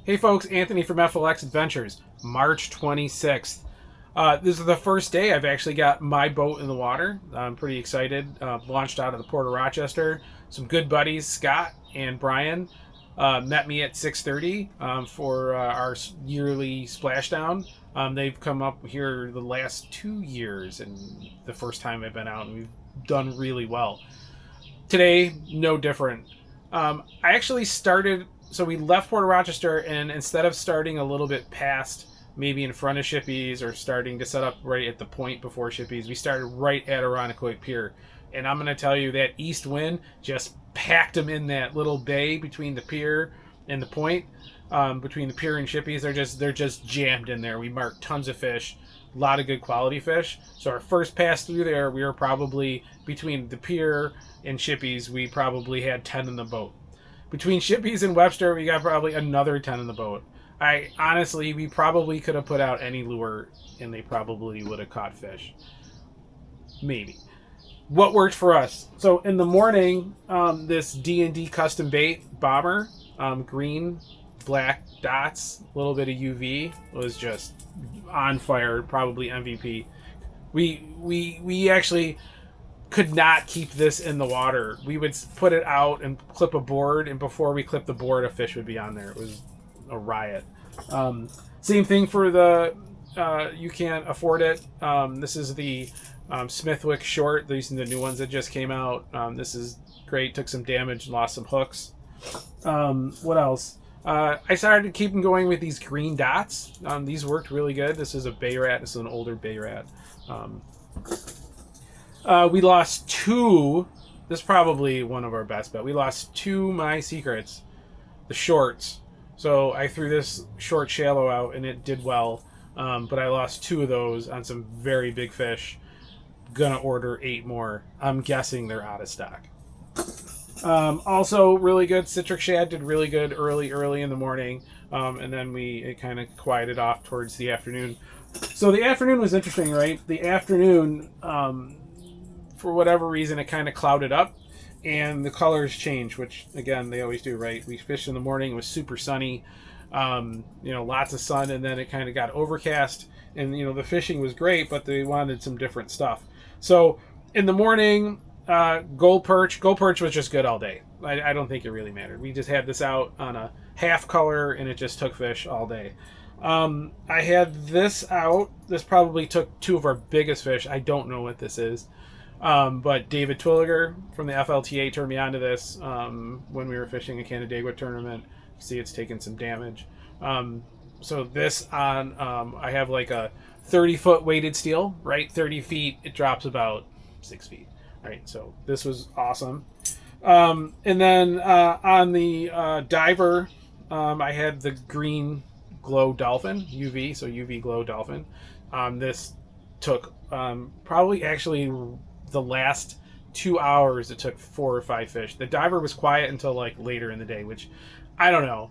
Hey folks, Anthony from FLX Adventures, March 26th. This is the first day I've actually got my boat in the water. I'm pretty excited. Launched out of the Port of Rochester. Some good buddies, Scott and Brian, met me at 6:30 for our yearly splashdown. They've come up here the last 2 years, and the first time I've been out, and we've done really well. Today, no different. I actually started. So we left Port of Rochester, and instead of starting a little bit past, maybe in front of Shippies, or starting to set up right at the point before Shippies, we started right at Irondequoit Pier. And I'm going to tell you that east wind just packed them in that little bay between the pier and the point. Between the pier and Shippies, they're just jammed in there. We marked tons of fish, a lot of good quality fish. So our first pass through there, we were probably, between the pier and Shippies, we probably had 10 in the boat. Between Shippies and Webster, we got probably another 10 in the boat. We probably could have put out any lure, and they probably would have caught fish. Maybe. What worked for us? So in the morning, this D&D custom bait bomber, green, black dots, a little bit of UV, was just on fire. Probably MVP. We actually could not keep this in the water. We would put it out and clip a board, and before we clip the board, a fish would be on there. It was a riot. Same thing for the You Can't Afford It. This is the Smithwick short. These are the new ones that just came out. This is great. Took some damage, lost some hooks. What else? I started keeping going with these green dots. These worked really good. This is a bay rat. This is an older bay rat. We lost two. This is probably one of our best bet. We lost two My Secrets, the shorts. So I threw this short shallow out, and it did well. But I lost two of those on some very big fish. Gonna order 8 more. I'm guessing they're out of stock. Also, really good. Citric shad did really good early in the morning. And then it kind of quieted off towards the afternoon. So the afternoon was interesting, right? The afternoon, for whatever reason, it kind of clouded up, and the colors changed, which, again, they always do, right? We fished in the morning. It was super sunny, lots of sun, and then it kind of got overcast, and, the fishing was great, but they wanted some different stuff. So in the morning, gold perch was just good all day. I don't think it really mattered. We just had this out on a half color, and it just took fish all day. I had this out. This probably took 2 of our biggest fish. I don't know what this is. But David Twilliger from the FLTA turned me onto this when we were fishing a Canandaigua tournament. See, it's taken some damage. So this I have like a 30-foot weighted steel, right? 30 feet, it drops about 6 feet, right? So this was awesome. And then on the diver, I had the green glow dolphin, UV, so UV glow dolphin. This took probably actually the last 2 hours, it took 4 or 5 fish. The diver was quiet until like later in the day, which I don't know.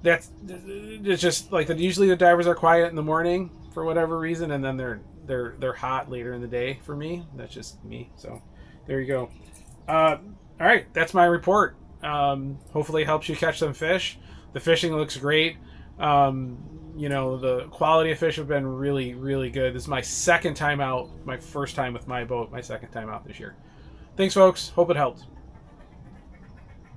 It's just like usually the divers are quiet in the morning for whatever reason, and then they're hot later in the day for me. That's just me. So there you go. All right, that's my report. Hopefully it helps you catch some fish. The fishing looks great. The quality of fish have been really, really good. This is my second time out, my first time with my boat, my second time out this year. Thanks, folks. Hope it helped.